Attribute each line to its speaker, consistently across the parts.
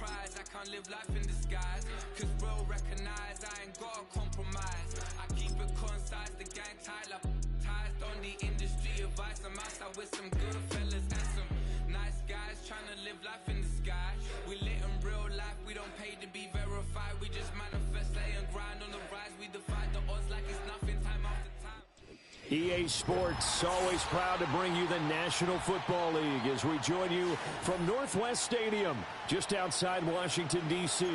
Speaker 1: prize. I can't live life in disguise. Cause real recognize I ain't gotta compromise. I keep it concise, the gang tight like ties. On the industry advice, I'm outside with some good fellas and some nice guys trying to live life in the sky. We lit in real life, we don't pay to be verified. We just manifest, lay and grind on the rise. We defy the odds like it's nothing, time after time.
Speaker 2: EA Sports, always proud to bring you the National Football League as we join you from Northwest Stadium, just outside Washington, D.C.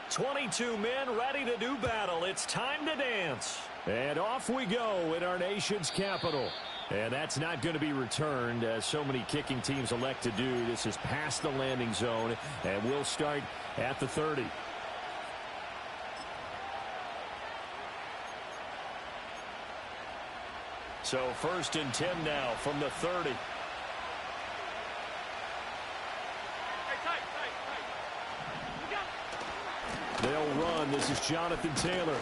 Speaker 2: 22 men ready to do battle. It's time to dance. And off we go in our nation's capital. And that's not going to be returned, as so many kicking teams elect to do. This is past the landing zone, and we'll start at the 30. So 1st and 10 now from the 30. They'll run. This is Jonathan Taylor.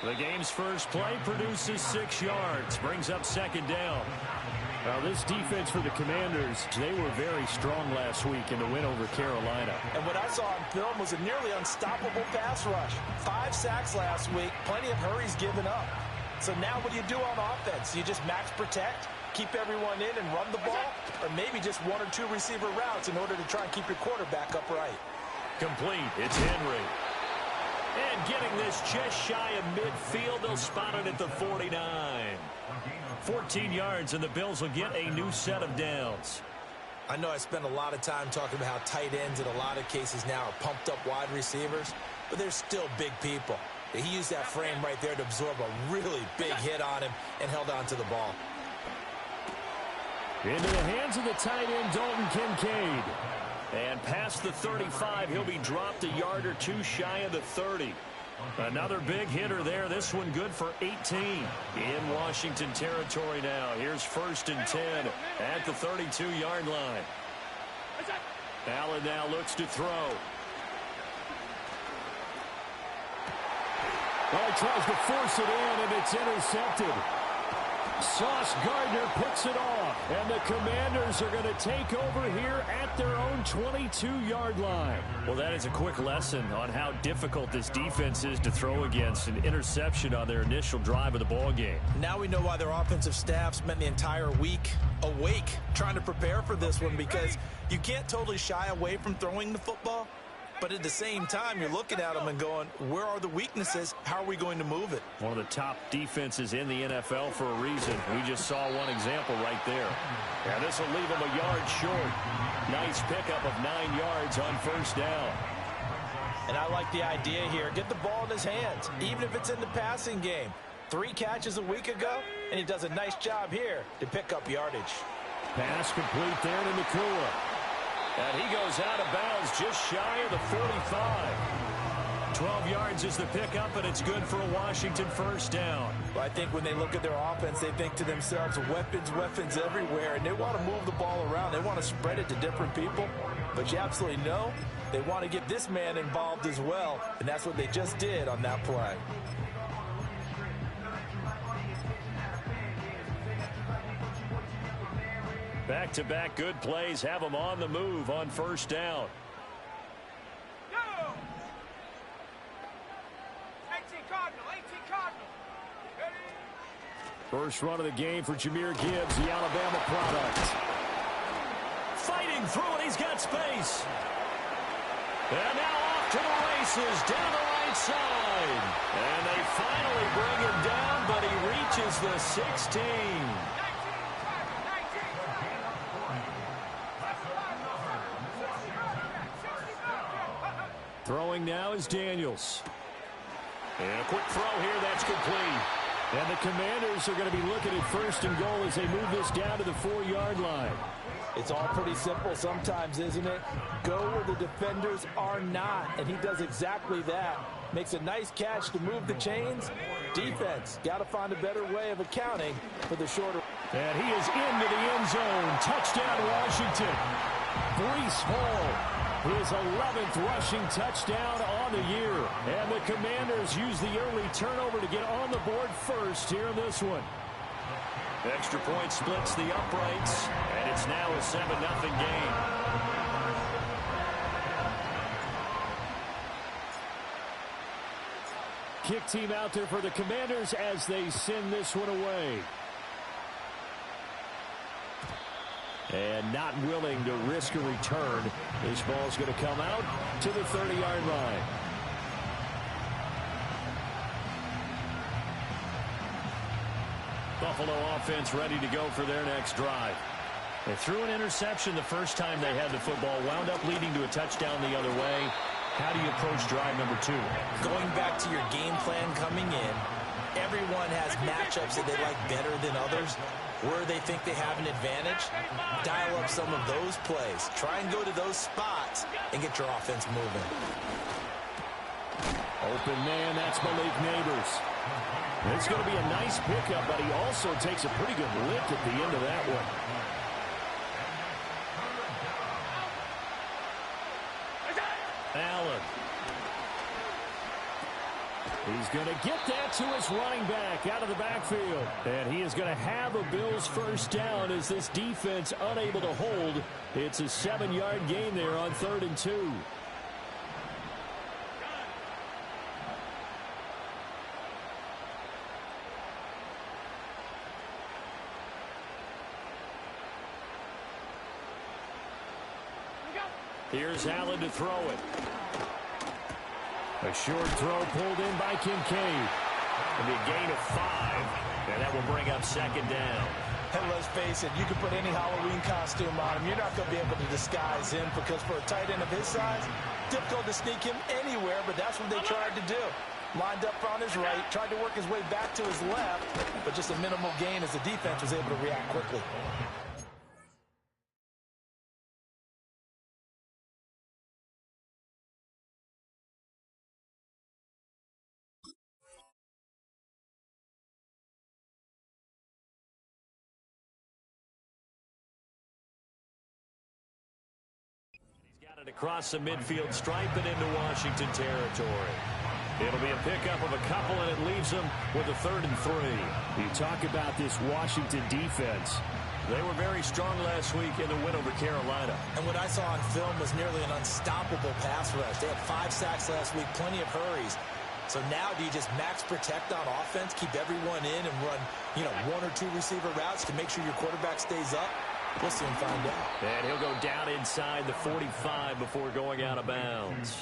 Speaker 2: The game's first play produces 6 yards. Brings up 2nd down. Now this defense for the Commanders, they were very strong last week in the win over Carolina.
Speaker 3: And what I saw on film was a nearly unstoppable pass rush. 5 sacks last week. Plenty of hurries given up. So now what do you do on offense? You just max protect, keep everyone in and run the ball? Or maybe just 1 or 2 receiver routes in order to try and keep your quarterback upright?
Speaker 2: Complete. It's Henry. And getting this just shy of midfield. They'll spot it at the 49. 14 yards, and the Bills will get a new set of downs.
Speaker 3: I know I spend a lot of time talking about how tight ends in a lot of cases now are pumped up wide receivers, but they're still big people. He used that frame right there to absorb a really big hit on him and held on to the ball.
Speaker 2: Into the hands of the tight end, Dalton Kincaid. And past the 35, he'll be dropped a yard or 2 shy of the 30. Another big hitter there. This one good for 18. In Washington territory now. Here's 1st and 10 at the 32-yard line. Allen now looks to throw. Well, he tries to force it in, and it's intercepted. Sauce Gardner picks it off, and the Commanders are going to take over here at their own 22-yard line. Well, that is a quick lesson on how difficult this defense is to throw against. An interception on their initial drive of the ball game.
Speaker 3: Now we know why their offensive staff spent the entire week awake trying to prepare for this one, because you can't totally shy away from throwing the football. But at the same time, you're looking at them and going, where are the weaknesses? How are we going to move it?
Speaker 2: One of the top defenses in the NFL for a reason. We just saw one example right there. And this will leave them a yard short. Nice pickup of 9 yards on 1st down.
Speaker 3: And I like the idea here. Get the ball in his hands, even if it's in the passing game. 3 catches a week ago, and he does a nice job here to pick up yardage.
Speaker 2: Pass complete there to Nakua. And he goes out of bounds just shy of the 45. 12 yards is the pickup, and it's good for a Washington 1st down.
Speaker 3: Well, I think when they look at their offense, they think to themselves, weapons everywhere, and they want to move the ball around. They want to spread it to different people. But you absolutely know they want to get this man involved as well, and that's what they just did on that play.
Speaker 2: Back-to-back good plays have them on the move on 1st down.
Speaker 4: Go! 18 Cardinal. Ready?
Speaker 2: First run of the game for Jahmyr Gibbs, the Alabama product. Fighting through it, he's got space. And now off to the races, down the right side. And they finally bring him down, but he reaches the 16. Throwing now is Daniels. And a quick throw here, that's complete. And the Commanders are going to be looking at 1st and goal as they move this down to the 4-yard line.
Speaker 3: It's all pretty simple sometimes, isn't it? Go where the defenders are not, and he does exactly that. Makes a nice catch to move the chains. Defense, got to find a better way of accounting for the shorter.
Speaker 2: And he is into the end zone. Touchdown, Washington. Breece Hall, his 11th rushing touchdown on the year. And the Commanders use the early turnover to get on the board first here in this one. Extra point splits the uprights, and it's now a 7-0 game. Kick team out there for the Commanders as they send this one away. And not willing to risk a return. This ball's going to come out to the 30-yard line. Buffalo offense ready to go for their next drive. They threw an interception the first time they had the football, wound up leading to a touchdown the other way. How do you approach drive number 2?
Speaker 3: Going back to your game plan coming in, everyone has matchups that they like better than others. Where they think they have an advantage, dial up some of those plays. Try and go to those spots and get your offense moving.
Speaker 2: Open man, that's Malik Neighbors. It's going to be a nice pickup, but he also takes a pretty good lick at the end of that one. Allen. He's going to get that to his running back out of the backfield. And he is going to have a Bills first down as this defense unable to hold. It's a 7-yard gain there on 3rd and 2. Here's Allen to throw it. A short throw pulled in by Kincaid. It'll be a gain of 5, and that will bring up 2nd down.
Speaker 3: And let's face it, you can put any Halloween costume on him. You're not going to be able to disguise him because for a tight end of his size, difficult to sneak him anywhere, but that's what they tried to do. Lined up on his right, tried to work his way back to his left, but just a minimal gain as the defense was able to react quickly.
Speaker 2: Across the midfield stripe and into Washington territory. It'll be a pickup of a couple, and it leaves them with a 3rd and 3. You talk about this Washington defense. They were very strong last week in the win over Carolina.
Speaker 3: And what I saw on film was nearly an unstoppable pass rush. They had 5 sacks last week, plenty of hurries. So now do you just max protect on offense, keep everyone in, and run, 1 or 2 receiver routes to make sure your quarterback stays up? We'll soon find out.
Speaker 2: And he'll go down inside the 45 before going out of bounds.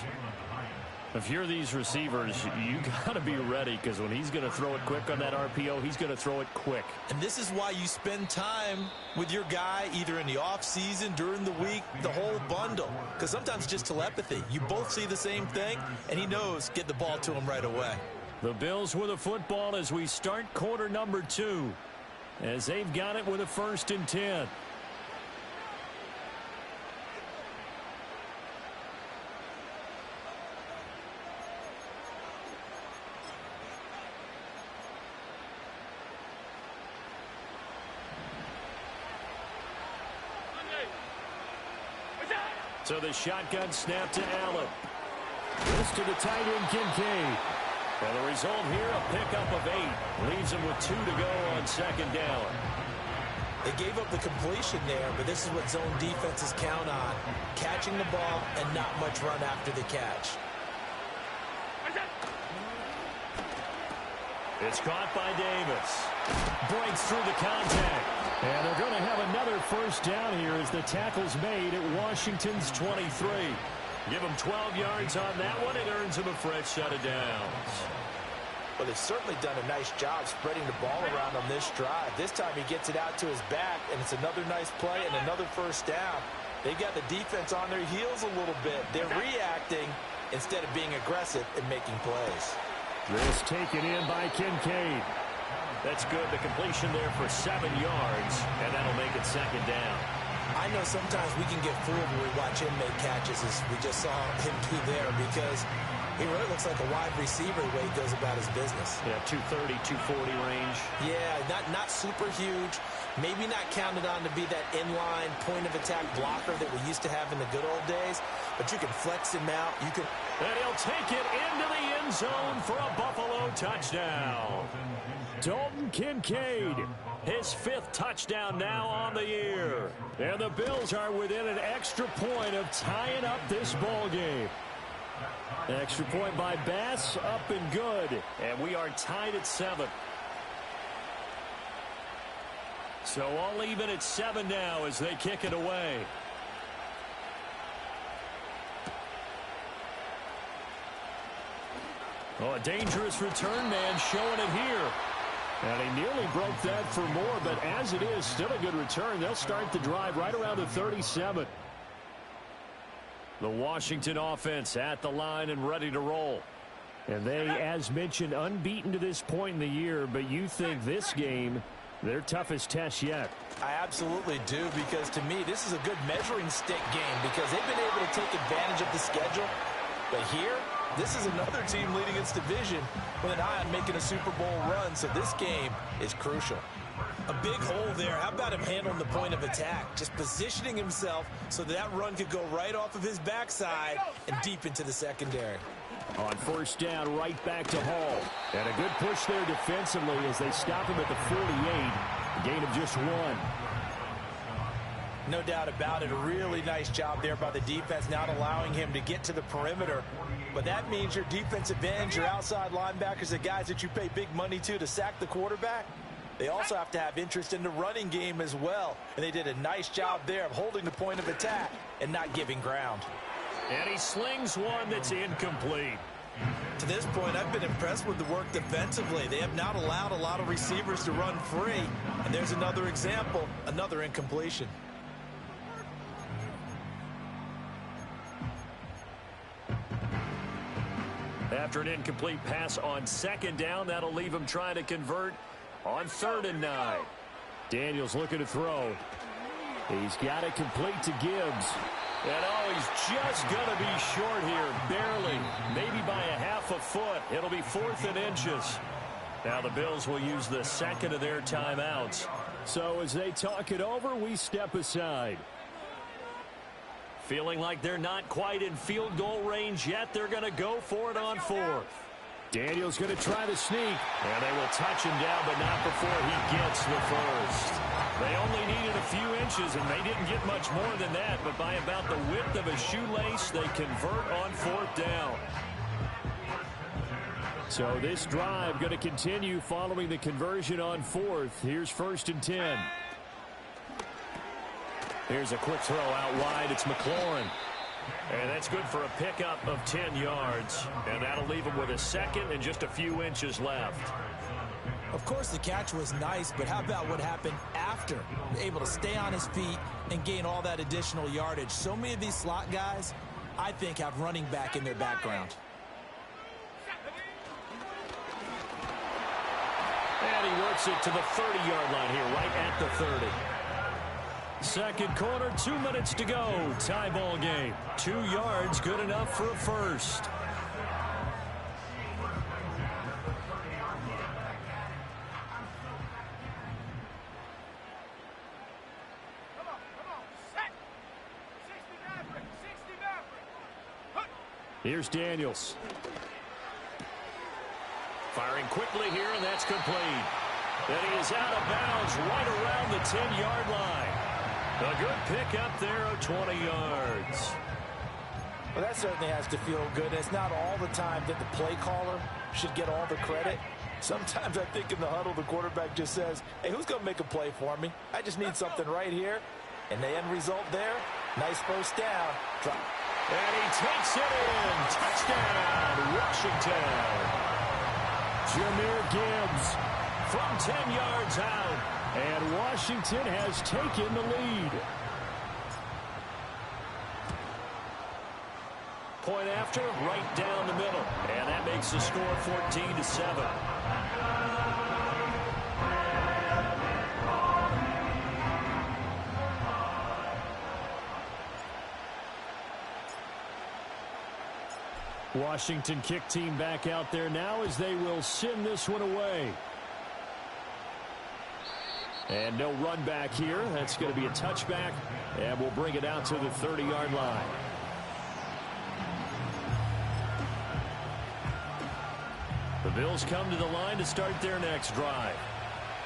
Speaker 2: If you're these receivers, you got to be ready because when he's going to throw it quick on that RPO, he's going to throw it quick.
Speaker 3: And this is why you spend time with your guy either in the offseason, during the week, the whole bundle. Because sometimes it's just telepathy. You both see the same thing, and he knows get the ball to him right away.
Speaker 2: The Bills with a football as we start quarter number 2. As they've got it with a 1st and 10. So the shotgun snap to Allen. Goes to the tight end, Kincaid. And the result here, a pickup of 8. Leaves him with 2 to go on 2nd down.
Speaker 3: They gave up the completion there, but this is what zone defenses count on. Catching the ball and not much run after the catch.
Speaker 2: It's caught by Davis. Breaks through the contact. And they're going to have another 1st down here as the tackle's made at Washington's 23. Give him 12 yards on that one. It earns him a fresh set of downs.
Speaker 3: Well, they've certainly done a nice job spreading the ball around on this drive. This time he gets it out to his back, and it's another nice play and another 1st down. They've got the defense on their heels a little bit. They're reacting instead of being aggressive and making plays.
Speaker 2: This taken in by Kincaid. That's good. The completion there for 7 yards, and that'll make it 2nd down.
Speaker 3: I know sometimes we can get fooled when we watch him make catches, as we just saw him do there, because he really looks like a wide receiver the way he goes about his business.
Speaker 2: Yeah, 230, 240 range.
Speaker 3: Yeah, not super huge. Maybe not counted on to be that inline point-of-attack blocker that we used to have in the good old days, but you can flex him out. You can.
Speaker 2: And he'll take it into the end zone for a Buffalo touchdown. Dalton Kincaid, his 5th touchdown now on the year. And the Bills are within an extra point of tying up this ball game. Extra point by Bass, up and good. And we are tied at 7. So all even at 7 now as they kick it away. Oh, a dangerous return man showing it here. And he nearly broke that for more, but as it is, still a good return. They'll start the drive right around the 37. The Washington offense at the line and ready to roll. And they, as mentioned, unbeaten to this point in the year, but you think this game, their toughest test yet.
Speaker 3: I absolutely do, because to me, this is a good measuring stick game because they've been able to take advantage of the schedule. But here, this is another team leading its division with an eye on making a Super Bowl run, so this game is crucial. A big hole there. How about him handling the point of attack? Just positioning himself so that run could go right off of his backside and deep into the secondary.
Speaker 2: On first down, right back to Hall. And a good push there defensively as they stop him at the 48. A gain of just 1.
Speaker 3: No doubt about it. A really nice job there by the defense, not allowing him to get to the perimeter. But that means your defensive ends, your outside linebackers, the guys that you pay big money to sack the quarterback, they also have to have interest in the running game as well. And they did a nice job there of holding the point of attack and not giving ground.
Speaker 2: And he slings one that's incomplete.
Speaker 3: To this point, I've been impressed with the work defensively. They have not allowed a lot of receivers to run free. And there's another example, another incompletion.
Speaker 2: After an incomplete pass on second down, that'll leave him trying to convert on 3rd and 9. Daniels looking to throw. He's got it complete to Gibbs. And oh, he's just going to be short here, barely, maybe by a half a foot. It'll be 4th and inches. Now the Bills will use the second of their timeouts. So as they talk it over, we step aside. Feeling like they're not quite in field goal range yet, they're going to go for it on 4th. Daniels going to try to sneak. And they will touch him down, but not before he gets the first. They only needed a few inches, and they didn't get much more than that. But by about the width of a shoelace, they convert on 4th down. So this drive going to continue following the conversion on 4th. Here's 1st and 10. Here's a quick throw out wide. It's McLaurin. And that's good for a pickup of 10 yards. And that'll leave him with a second and just a few inches left.
Speaker 3: Of course, the catch was nice, but how about what happened after? Able to stay on his feet and gain all that additional yardage. So many of these slot guys, I think, have running back in their background.
Speaker 2: And he works it to the 30-yard line here, right at the 30. Second quarter, 2 minutes to go. Tie ball game. 2 yards, good enough for a first. Here's Daniels. Firing quickly here, and that's complete. And he is out of bounds right around the 10-yard line. A good pickup there of 20 yards.
Speaker 3: Well, that certainly has to feel good. It's not all the time that the play caller should get all the credit. Sometimes I think in the huddle, the quarterback just says, hey, who's going to make a play for me? I just need something right here. And the end result there, nice first down. Drop.
Speaker 2: And he takes it in. Touchdown, Washington. Jahmyr Gibbs from 10 yards out. And Washington has taken the lead. Point after, right down the middle. And that makes the score 14-7. Washington kick team back out there now as they will send this one away. And no run back here. That's going to be a touchback, and we'll bring it out to the 30-yard line. The Bills come to the line to start their next drive.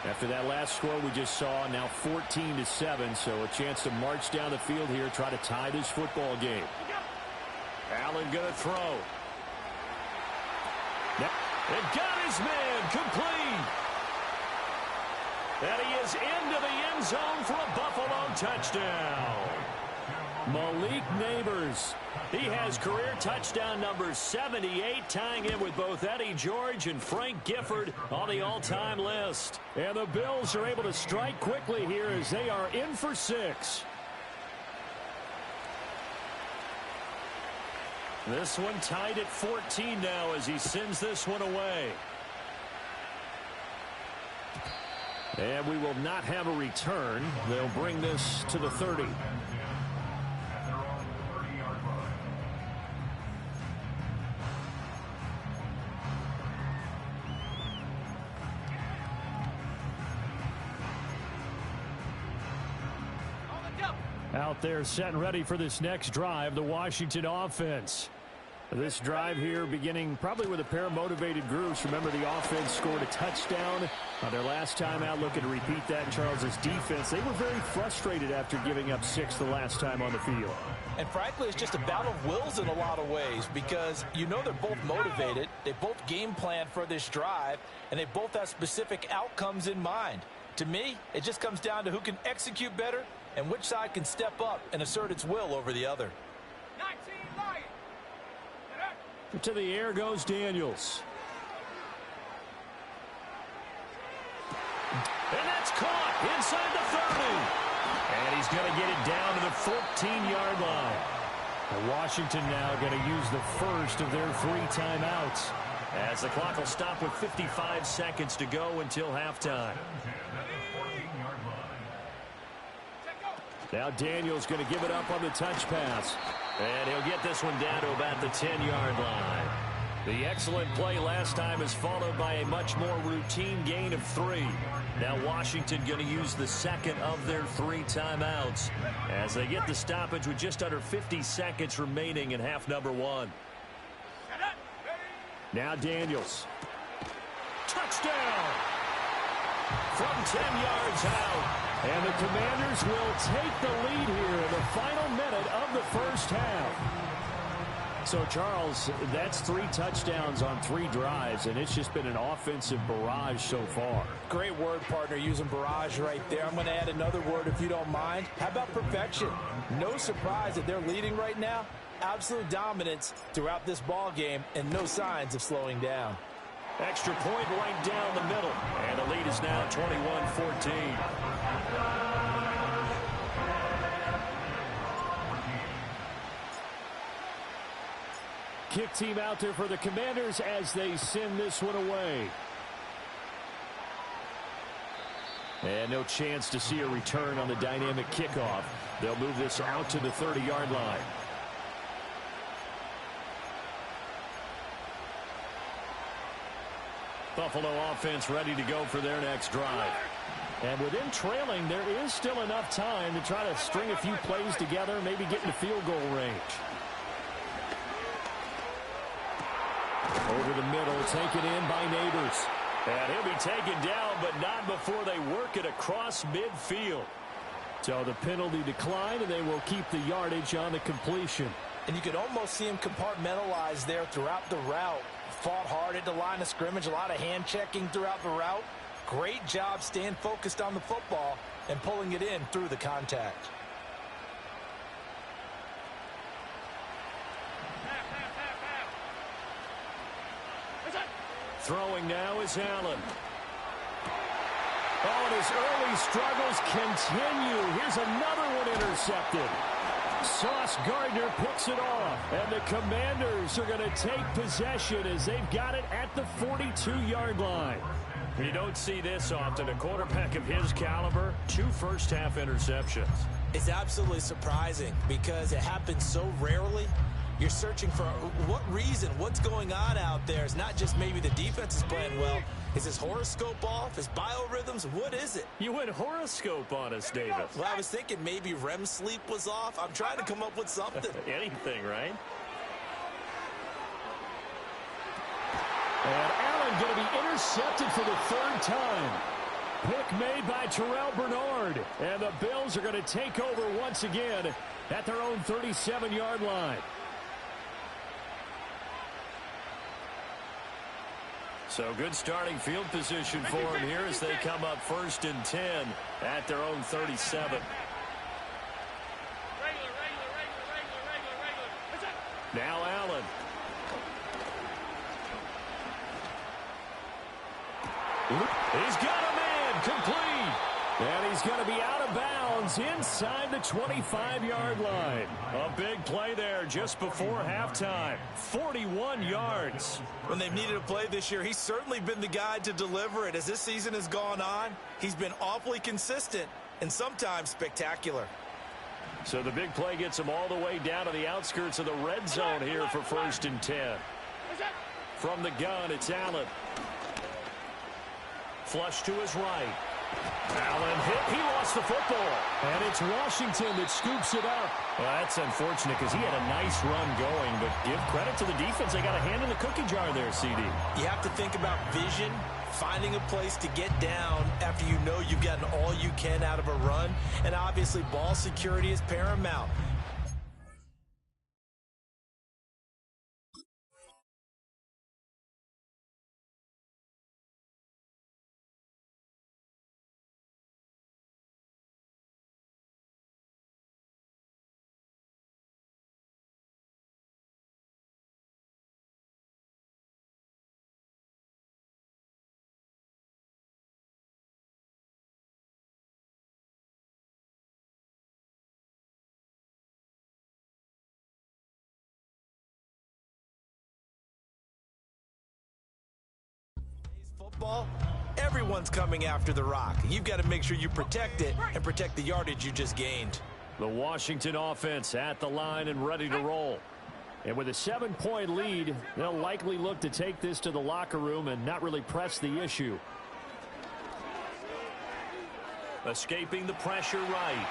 Speaker 2: After that last score we just saw, now 14-7, so a chance to march down the field here, try to tie this football game. Allen going to throw. And got his man complete. And he is into the end zone for a Buffalo touchdown. Malik Neighbors. He has career touchdown number 78, tying in with both Eddie George and Frank Gifford on the all-time list. And the Bills are able to strike quickly here as they are in for 6. This one tied at 14 now as he sends this one away. And we will not have a return. They'll bring this to the 30. Out there set and ready for this next drive, the Washington offense. This drive here beginning probably with a pair of motivated groups. Remember, the offense scored a touchdown on their last time out. Looking to repeat that in Charles's defense. They were very frustrated after giving up 6 the last time on the field.
Speaker 3: And frankly, it's just a battle of wills in a lot of ways because you know they're both motivated. They both game plan for this drive, and they both have specific outcomes in mind. To me, it just comes down to who can execute better and which side can step up and assert its will over the other.
Speaker 4: 19 Lions.
Speaker 2: To the air goes Daniels. And that's caught inside the 30. And he's going to get it down to the 14-yard line. And Washington now going to use the first of their 3 timeouts, as the clock will stop with 55 seconds to go until halftime. Now Daniels going to give it up on the touch pass. And he'll get this one down to about the 10-yard line. The excellent play last time is followed by a much more routine gain of 3. Now Washington going to use the second of their 3 timeouts as they get the stoppage with just under 50 seconds remaining in half number 1. Now Daniels. Touchdown! From 10 yards out. And the Commanders will take the lead here in the final minute of the first half. So, Charles, that's 3 touchdowns on 3 drives, and it's just been an offensive barrage so far.
Speaker 3: Great word, partner, using barrage right there. I'm going to add another word if you don't mind. How about perfection? No surprise that they're leading right now. Absolute dominance throughout this ball game and no signs of slowing down.
Speaker 2: Extra point right down the middle. And the lead is now 21-14. Kick team out there for the Commanders as they send this one away. And no chance to see a return on the dynamic kickoff. They'll move this out to the 30-yard line. Buffalo offense ready to go for their next drive. And within trailing, there is still enough time to try to string a few plays together, maybe get into field goal range. Over the middle, taken in by Neighbors. And he'll be taken down, but not before they work it across midfield. So the penalty declined, and they will keep the yardage on the completion.
Speaker 3: And you could almost see him compartmentalize there throughout the route. Fought hard at the line of scrimmage, a lot of hand checking throughout the route. Great job staying focused on the football and pulling it in through the contact.
Speaker 2: Throwing now is Allen. Oh, and his early struggles continue. Here's another one intercepted. Sauce Gardner picks it off, and the Commanders are going to take possession as they've got it at the 42-yard line. You don't see this often. A quarterback of his caliber, 2 first-half interceptions.
Speaker 3: It's absolutely surprising because it happens so rarely, You're searching for what reason, what's going on out there. It's not just maybe the defense is playing well. Is his horoscope off? His biorhythms? What is it?
Speaker 2: You went horoscope on us, Davis.
Speaker 3: Well, I was thinking maybe REM sleep was off. I'm trying to come up with something.
Speaker 2: Anything, right?
Speaker 5: And Allen going to be intercepted for the third time. Pick made by Terrell Bernard. And the Bills are going to take over once again at their own 37-yard line.
Speaker 2: So good starting field position for them here as they come up 1st and 10 at their own 37. Now Allen. He's got a man complete.
Speaker 5: And he's going to be out of bounds inside the 25-yard line.
Speaker 2: A big play there just before halftime. 41 yards.
Speaker 3: When they've needed a play this year, he's certainly been the guy to deliver it. As this season has gone on, he's been awfully consistent and sometimes spectacular.
Speaker 2: So the big play gets him all the way down to the outskirts of the red zone here for 1st and 10. From the gun, it's Allen. Flush to his right. Allen hit. He lost the football.
Speaker 5: And it's Washington that scoops it up.
Speaker 2: Well, that's unfortunate because he had a nice run going, but give credit to the defense. They got a hand in the cookie jar there, CD.
Speaker 3: You have to think about vision, finding a place to get down after you know you've gotten all you can out of a run, and obviously ball security is paramount. Football, everyone's coming after the rock. You've got to make sure you protect it and protect the yardage you just gained.
Speaker 2: The Washington offense at the line and ready to roll.
Speaker 5: And with a 7-point lead, they'll likely look to take this to the locker room and not really press the issue.
Speaker 2: Escaping the pressure right.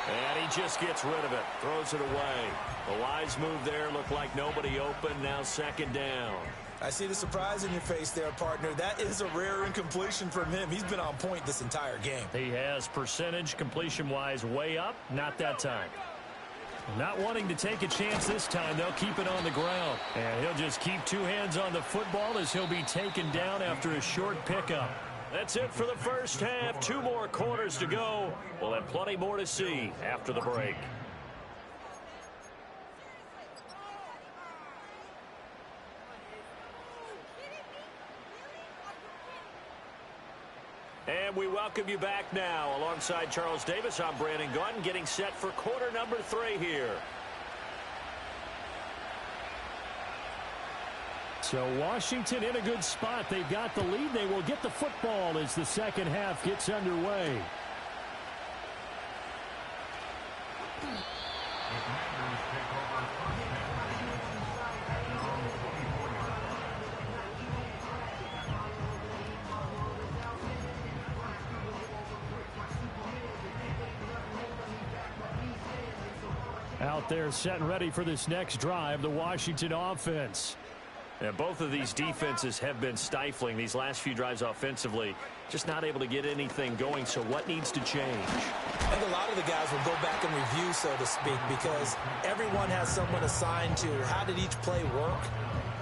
Speaker 2: And he just gets rid of it. Throws it away. The wise move there. Looked like nobody open. Now 2nd down.
Speaker 3: I see the surprise in your face there, partner. That is a rare incompletion from him. He's been on point this entire game.
Speaker 2: He has percentage completion-wise way up. Not that time.
Speaker 5: Not wanting to take a chance this time. They'll keep it on the ground.
Speaker 2: And he'll just keep 2 hands on the football as he'll be taken down after a short pickup. That's it for the first half. 2 more quarters to go. We'll have plenty more to see after the break. And we welcome you back now. Alongside Charles Davis, I'm Brandon Gaudin, getting set for quarter number 3 here.
Speaker 5: So Washington in a good spot. They've got the lead. They will get the football as the second half gets underway. Out there set and ready for this next drive, the Washington offense.
Speaker 2: And both of these defenses have been stifling these last few drives offensively. Just not able to get anything going, so what needs to change?
Speaker 3: I think a lot of the guys will go back and review, so to speak, because everyone has someone assigned to how did each play work.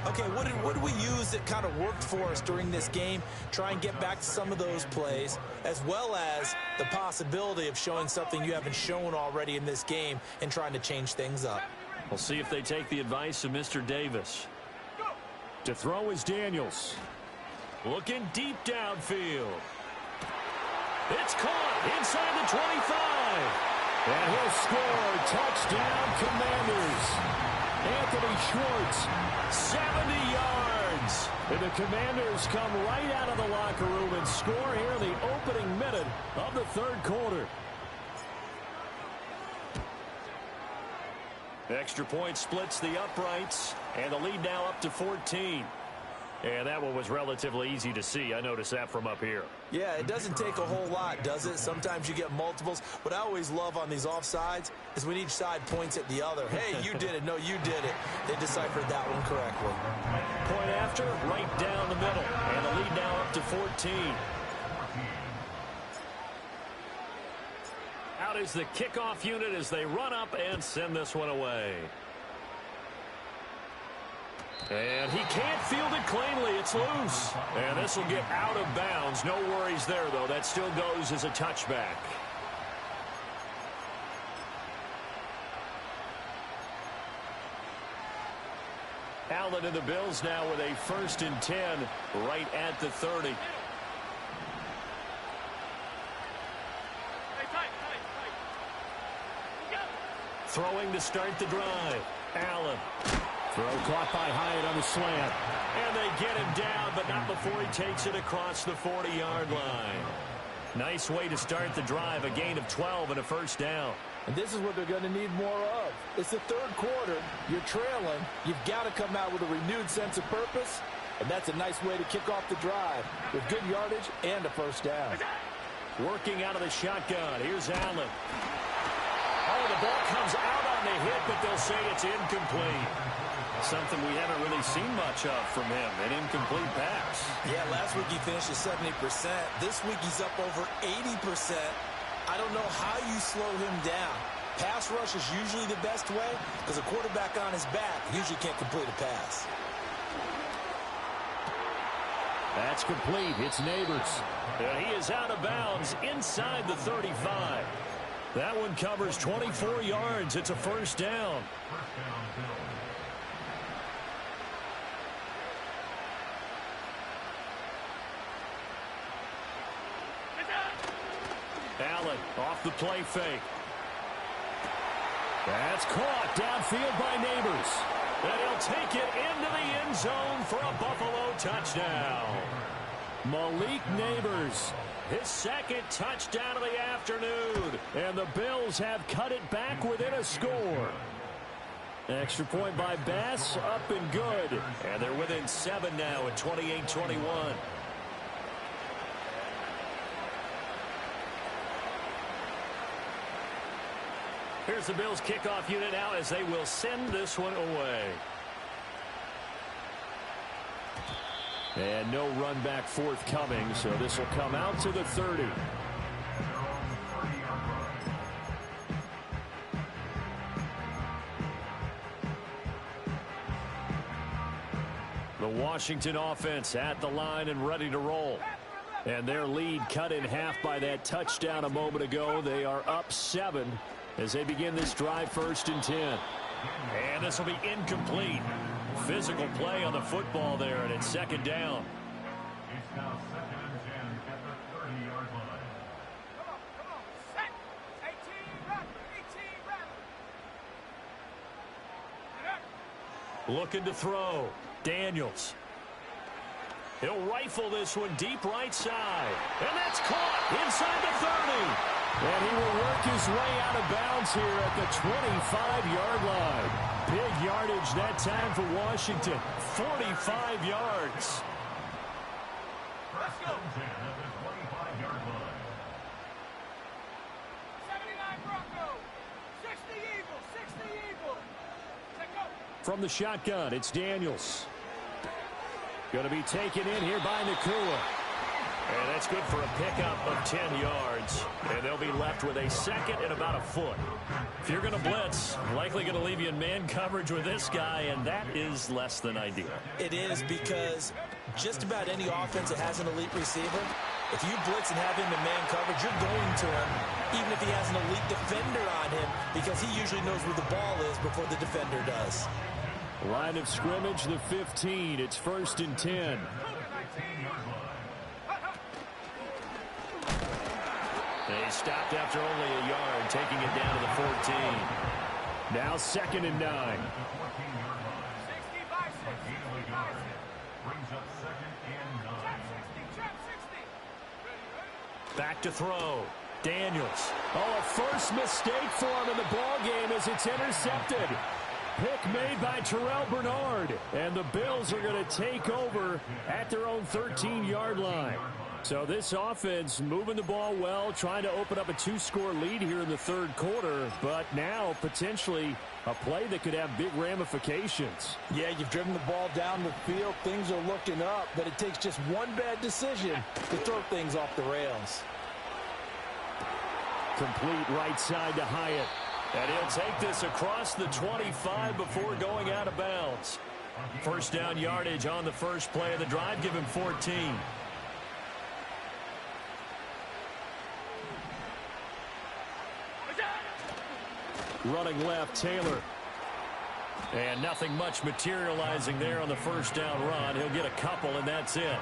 Speaker 3: Okay, what did we use that kind of worked for us during this game? Try and get back to some of those plays, as well as the possibility of showing something you haven't shown already in this game and trying to change things up.
Speaker 2: We'll see if they take the advice of Mr. Davis.
Speaker 5: To throw is Daniels.
Speaker 2: Looking deep downfield. It's caught inside the 25.
Speaker 5: And he'll score. Touchdown, Commanders. Anthony Schwartz, 70 yards. And the Commanders come right out of the locker room and score here in the opening minute of the third quarter.
Speaker 2: Extra point splits the uprights, and the lead now up to 14. And that one was relatively easy to see. I noticed that from up here.
Speaker 3: Yeah, it doesn't take a whole lot, does it? Sometimes you get multiples. What I always love on these offsides is when each side points at the other. Hey, you did it. No, you did it. They deciphered that one correctly.
Speaker 2: Point after, right down the middle. And the lead now up to 14. Out is the kickoff unit as they run up and send this one away. And he can't field it cleanly. It's loose. And this will get out of bounds. No worries there, though. That still goes as a touchback. Allen and the Bills now with a 1st and 10 right at the 30. Throwing to start the drive. Allen.
Speaker 5: Throw caught by Hyatt on the slant.
Speaker 2: And they get him down, but not before he takes it across the 40-yard line. Nice way to start the drive, a gain of 12 and a 1st down.
Speaker 3: And this is what they're going to need more of. It's the 3rd quarter. You're trailing. You've got to come out with a renewed sense of purpose, and that's a nice way to kick off the drive with good yardage and a 1st down.
Speaker 2: Working out of the shotgun. Here's Allen. Oh, the ball comes out on the hit, but they'll say it's incomplete. Something we haven't really seen much of from him, an incomplete pass.
Speaker 3: Yeah, last week he finished at 70%. This week he's up over 80%. I don't know how you slow him down. Pass rush is usually the best way because a quarterback on his back usually can't complete a pass.
Speaker 5: That's complete. It's Neighbors.
Speaker 2: And he is out of bounds inside the 35. That one covers 24 yards. It's a 1st down. Allen off the play fake.
Speaker 5: That's caught downfield by Neighbors.
Speaker 2: And he'll take it into the end zone for a Buffalo touchdown.
Speaker 5: Malik Neighbors.
Speaker 2: His 2nd touchdown of the afternoon.
Speaker 5: And the Bills have cut it back within a score. Extra point by Bass, up and good.
Speaker 2: And they're within 7 now at 28-21. Here's the Bills kickoff unit now as they will send this one away.
Speaker 5: And no run back forthcoming, so this will come out to the 30.
Speaker 2: The Washington offense at the line and ready to roll. And their lead cut in half by that touchdown a moment ago. They are up 7 as they begin this drive, 1st and 10. And this will be incomplete. Physical play on the football there, and it's 2nd down.
Speaker 4: It's now 2nd and 10 at the 30-yard line. Come on, set. 18 rapid.
Speaker 2: Looking to throw. Daniels. He'll rifle this one deep right side. And that's caught inside the 30.
Speaker 5: And he will work his way out of bounds here at the 25-yard line.
Speaker 2: Big yardage that time for Washington. 45 yards.
Speaker 4: Let's go. 25-yard line. 79 Broncos. 60 Eagles. 60 Eagles. Let's go.
Speaker 5: From the shotgun, it's Daniels. Going to be taken in here by Nakua.
Speaker 2: And that's good for a pickup of 10 yards. And they'll be left with a 2nd and about a foot. If you're going to blitz, likely going to leave you in man coverage with this guy, and that is less than ideal.
Speaker 3: It is, because just about any offense that has an elite receiver, if you blitz and have him in man coverage, you're going to him, even if he has an elite defender on him, because he usually knows where the ball is before the defender does.
Speaker 5: Line of scrimmage, the 15. It's 1st and 10.
Speaker 2: They stopped after only a yard, taking it down to the 14.
Speaker 5: Now 2nd and 9.
Speaker 2: Back to throw. Daniels.
Speaker 5: Oh, a first mistake for him in the ball game as it's intercepted. pick made by Terrell Bernard. And the Bills are going to take over at their own 13-yard line. So this offense moving the ball well, trying to open up a 2-score lead here in the third quarter. But now potentially a play that could have big ramifications.
Speaker 3: Yeah, you've driven the ball down the field. Things are looking up, but it takes just one bad decision to throw things off the rails.
Speaker 5: Complete right side to Hyatt.
Speaker 2: And he'll take this across the 25 before going out of bounds. First down yardage on the first play of the drive. Give him 14.
Speaker 5: Running left, Taylor. And nothing much materializing there on the first down run. He'll get a couple, and that's it.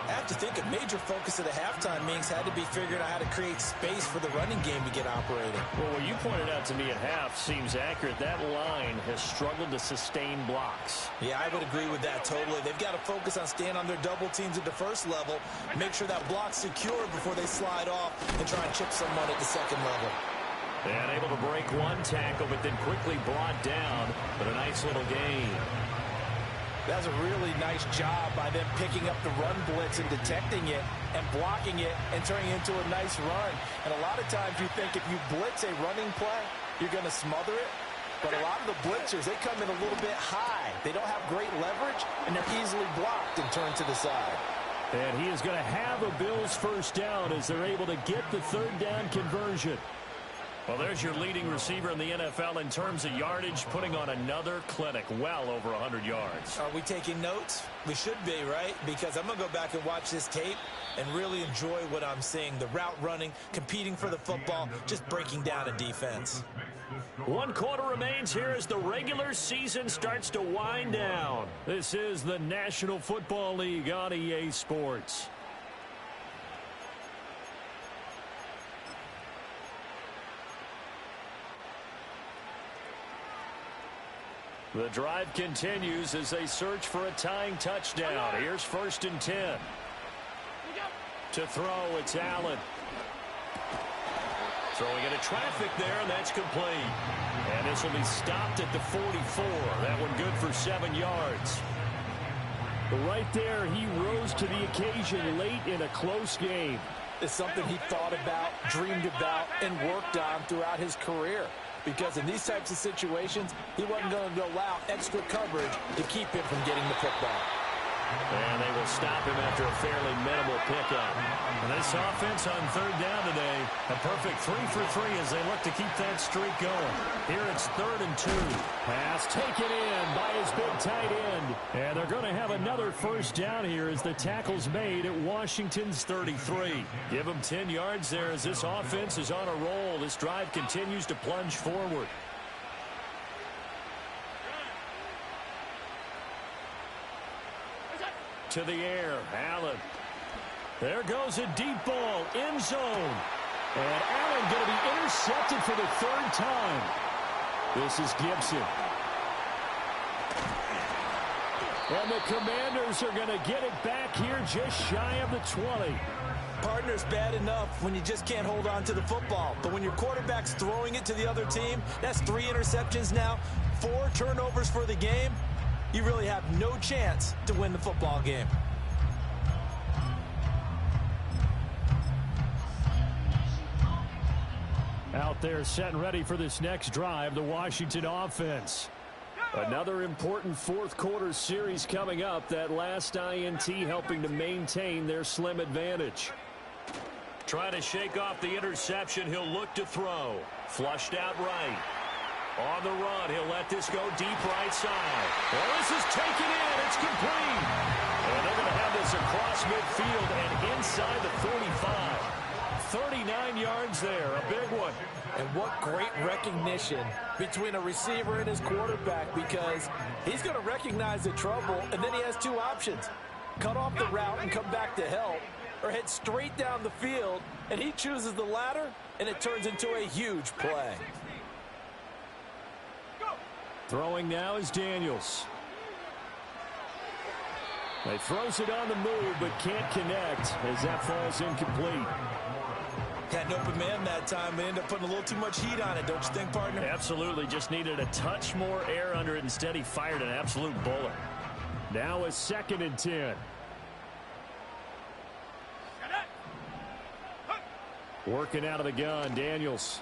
Speaker 3: I have to think a major focus at the halftime meetings had to be figuring out how to create space for the running game to get operating.
Speaker 2: Well, what you pointed out to me at half seems accurate. That line has struggled to sustain blocks.
Speaker 3: Yeah, I would agree with that totally. They've got to focus on staying on their double teams at the first level, make sure that block's secure before they slide off and try and chip someone at the second level.
Speaker 2: And able to break one tackle, but then quickly brought down. But a nice little gain.
Speaker 3: That was a really nice job by them picking up the run blitz and detecting it and blocking it and turning it into a nice run. And a lot of times you think if you blitz a running play, you're going to smother it. But a lot of the blitzers, they come in a little bit high. They don't have great leverage, and they're easily blocked and turned to the side.
Speaker 5: And he is going to have a Bills first down as they're able to get the third down conversion.
Speaker 2: Well, there's your leading receiver in the NFL in terms of yardage, putting on another clinic, well over 100 yards.
Speaker 3: Are we taking notes? We should be, right? Because I'm going to go back and watch this tape and really enjoy what I'm seeing. The route running, competing for the football, just breaking down a defense.
Speaker 2: 1 quarter remains here as the regular season starts to wind down.
Speaker 5: This is the National Football League on EA Sports. The drive continues as they search for a tying touchdown. Here's 1st and 10. To throw, it's Allen.
Speaker 2: Throwing into traffic there, and that's complete.
Speaker 5: And this will be stopped at the 44. That one good for 7 yards. But right there, he rose to the occasion late in a close game.
Speaker 3: It's something he thought about, dreamed about, and worked on throughout his career. Because in these types of situations, he wasn't going to allow extra coverage to keep him from getting the football.
Speaker 2: And they will stop him after a fairly minimal pickup.
Speaker 5: And this offense on third down today, a perfect 3 for 3 as they look to keep that streak going. Here it's 3rd and 2. Pass taken in by his big tight end. And they're going to have another first down here as the tackle's made at Washington's 33. Give them 10 yards there as this offense is on a roll. This drive continues to plunge forward. To the air, Allen. There goes a deep ball, end zone. And Allen going to be intercepted for the 3rd time. This is Gibson. And the Commanders are going to get it back here just shy of the 20.
Speaker 3: Partner's bad enough when you just can't hold on to the football. But when your quarterback's throwing it to the other team, that's 3 interceptions now, 4 turnovers for the game. You really have no chance to win the football game.
Speaker 5: Out there set and ready for this next drive, the Washington offense. Another important 4th quarter series coming up. That last INT helping to maintain their slim advantage.
Speaker 2: Trying to shake off the interception. He'll look to throw. Flushed out right. On the run, he'll let this go deep right side. Well, this is taken in. It's complete. And they're going to have this across midfield and inside the 45.
Speaker 5: 39 yards there, a big one.
Speaker 3: And what great recognition between a receiver and his quarterback, because he's going to recognize the trouble, and then he has 2 options. Cut off the route and come back to help, or head straight down the field, and he chooses the latter, and it turns into a huge play.
Speaker 5: Throwing now is Daniels. He throws it on the move, but can't connect as that falls incomplete.
Speaker 3: Had an open man that time. They ended up putting a little too much heat on it, don't you think, partner?
Speaker 2: Absolutely. Just needed a touch more air under it. Instead, he fired an absolute bullet.
Speaker 5: Now a 2nd and 10. Working out of the gun, Daniels.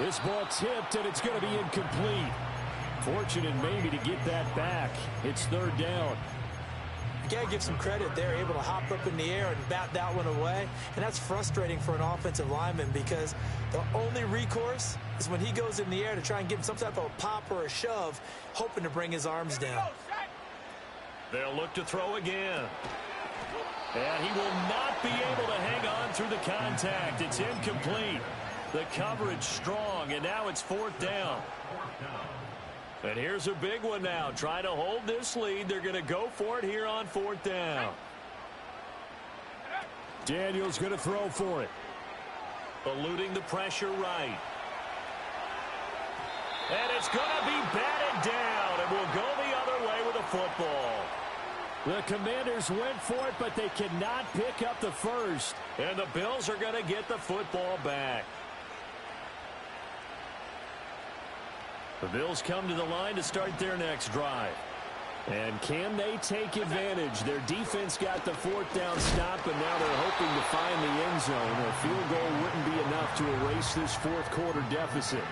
Speaker 5: This ball tipped, and it's going to be incomplete. Fortunate maybe to get that back. It's 3rd down.
Speaker 3: You got to give some credit. They're able to hop up in the air and bat that one away. And that's frustrating for an offensive lineman because the only recourse is when he goes in the air to try and give some type of a pop or a shove, hoping to bring his arms down.
Speaker 2: They'll look to throw again. And he will not be able to hang on through the contact. It's incomplete. The coverage strong, and now it's 4th down. And here's a big one now. Trying to hold this lead. They're going to go for it here on 4th down.
Speaker 5: Daniels going to throw for it.
Speaker 2: Eluding the pressure right. And it's going to be batted down, and will go the other way with a football.
Speaker 5: The Commanders went for it, but they cannot pick up the first.
Speaker 2: And the Bills are going to get the football back. The Bills come to the line to start their next drive.
Speaker 5: And can they take advantage? Their defense got the 4th down stop, and now they're hoping to find the end zone. A field goal wouldn't be enough to erase this 4th quarter deficit.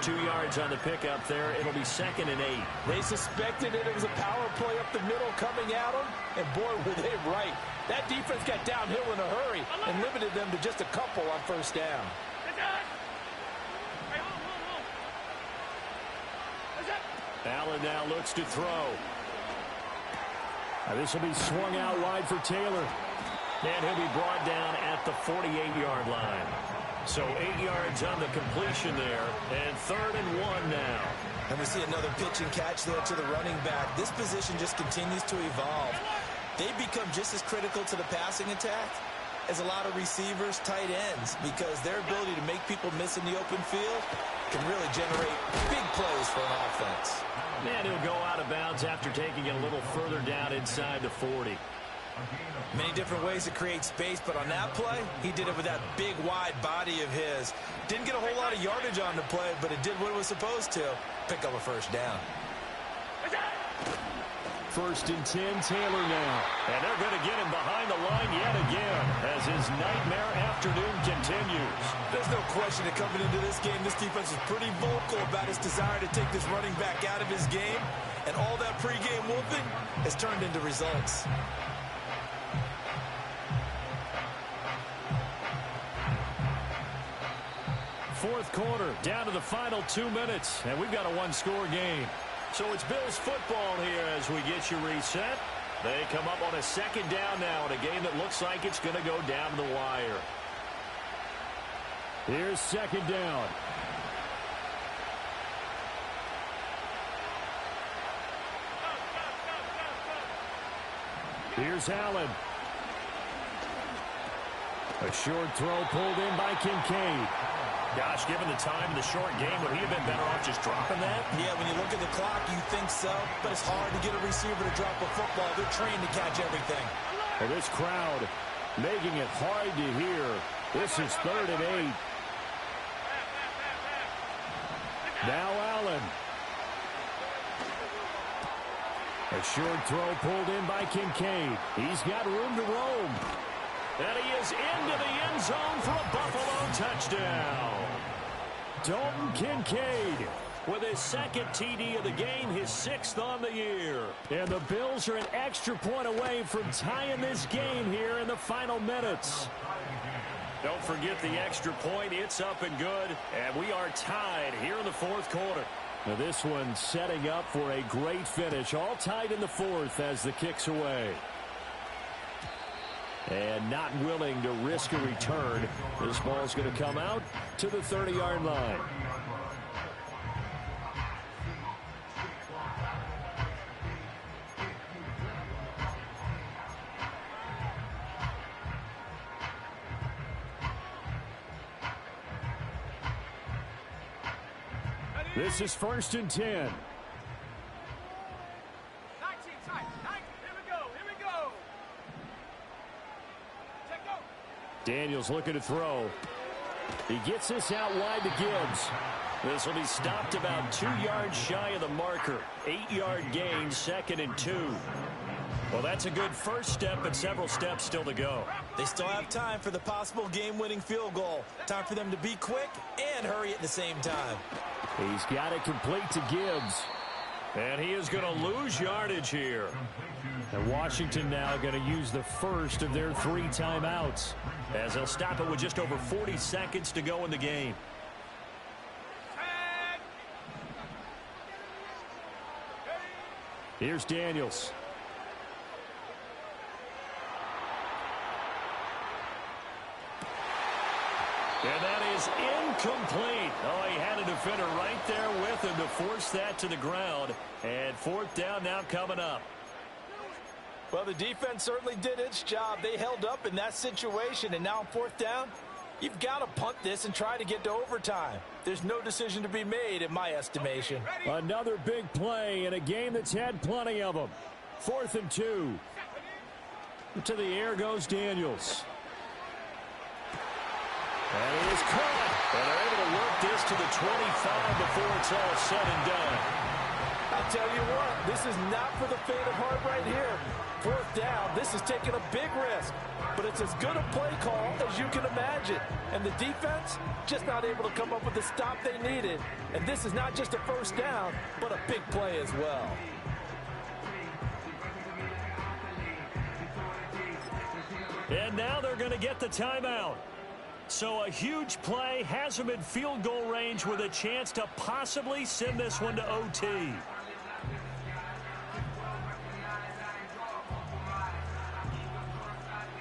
Speaker 2: 2 yards on the pickup there. It'll be 2nd and 8.
Speaker 3: They suspected it was a power play up the middle coming at them, and boy, were they right. That defense got downhill in a hurry and limited them to just a couple on 1st down.
Speaker 2: Allen now looks to throw.
Speaker 5: This will be swung out wide for Taylor.
Speaker 2: And he'll be brought down at the 48-yard line. So 8 yards on the completion there, and 3rd and 1 now.
Speaker 3: And we see another pitch and catch there to the running back. This position just continues to evolve. They become just as critical to the passing attack as a lot of receivers, tight ends, because their ability to make people miss in the open field can really generate big plays for an offense.
Speaker 2: And he'll go out of bounds after taking it a little further down inside the 40.
Speaker 3: Many different ways to create space, but on that play, he did it with that big, wide body of his. Didn't get a whole lot of yardage on the play, but it did what it was supposed to. Pick up a 1st down.
Speaker 5: 1st and 10, Taylor now.
Speaker 2: And they're going to get him behind the line yet again as his nightmare afternoon continues.
Speaker 3: There's no question that coming into this game, this defense is pretty vocal about its desire to take this running back out of his game. And all that pregame whooping has turned into results.
Speaker 5: Fourth quarter, down to the final 2 minutes, and we've got a 1-score game.
Speaker 2: So it's Bills football here as we get you reset. They come up on a 2nd down now in a game that looks like it's going to go down to the wire.
Speaker 5: Here's 2nd down. Here's Allen. A short throw pulled in by Kincaid.
Speaker 2: Gosh, given the time in the short game, would he have been better off just dropping that?
Speaker 3: Yeah, when you look at the clock, you think so, but it's hard to get a receiver to drop a football. They're trained to catch everything.
Speaker 5: And this crowd making it hard to hear. This is 3rd and 8. Now Allen. A short throw pulled in by Kincaid. He's got room to roam.
Speaker 2: And he is into the end zone for a Buffalo touchdown.
Speaker 5: Dalton Kincaid
Speaker 2: with his 2nd TD of the game, his 6th on the year.
Speaker 5: And the Bills are an extra point away from tying this game here in the final minutes.
Speaker 2: Don't forget the extra point. It's up and good. And we are tied here in the 4th quarter.
Speaker 5: Now this one setting up for a great finish. All tied in the 4th as the kick's away. And not willing to risk a return. This ball's going to come out to the 30-yard line. This is 1st and 10. Daniels looking to throw. He gets this out wide to Gibbs. This will be stopped about 2 yards shy of the marker. 8-yard gain, 2nd and 2. Well, that's a good first step, but several steps still to go.
Speaker 3: They still have time for the possible game-winning field goal. Time for them to be quick and hurry at the same time.
Speaker 5: He's got it complete to Gibbs.
Speaker 2: And he is going to lose yardage here.
Speaker 5: And Washington now going to use the first of their 3 timeouts,
Speaker 2: as they'll stop it with just over 40 seconds to go in the game.
Speaker 5: Here's Daniels.
Speaker 2: And that is incomplete. Oh, he had a defender right there with him to force that to the ground. And 4th down now coming up.
Speaker 3: Well, the defense certainly did its job. They held up in that situation, and now on 4th down, you've got to punt this and try to get to overtime. There's no decision to be made in my estimation.
Speaker 5: Another big play in a game that's had plenty of them. 4th and 2. To the air goes Daniels.
Speaker 2: And it is caught. And they're able to work this to the 25 before it's all said and done.
Speaker 3: I tell you what, this is not for the faint of heart right here. 4th down, this is taking a big risk. But it's as good a play call as you can imagine. And the defense just not able to come up with the stop they needed. And this is not just a first down, but a big play as well.
Speaker 2: And now they're going to get the timeout. So a huge play has them in field goal range with a chance to possibly send this one to OT.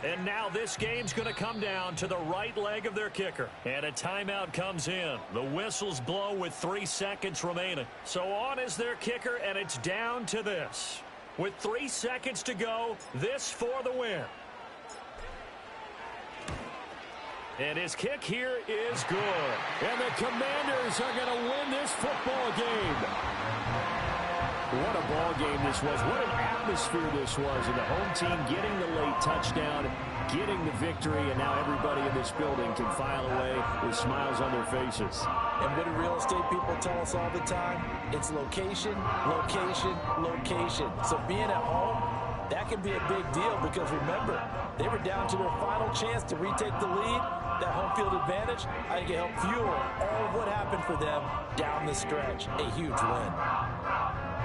Speaker 2: And now this game's going to come down to the right leg of their kicker. And a timeout comes in. The whistles blow with 3 seconds remaining. So on is their kicker, and it's down to this. With 3 seconds to go, this for the win. And his kick here is good.
Speaker 5: And the Commanders are going to win this football game. What a ball game this was. What an atmosphere this was. And the home team getting the late touchdown, getting the victory, and now everybody in this building can file away with smiles on their faces.
Speaker 3: And what do real estate people tell us all the time? It's location, location, location. So being at home, that can be a big deal because remember, they were down to their final chance to retake the lead. That home field advantage, I think it helped fuel all of what happened for them down the stretch. A huge win.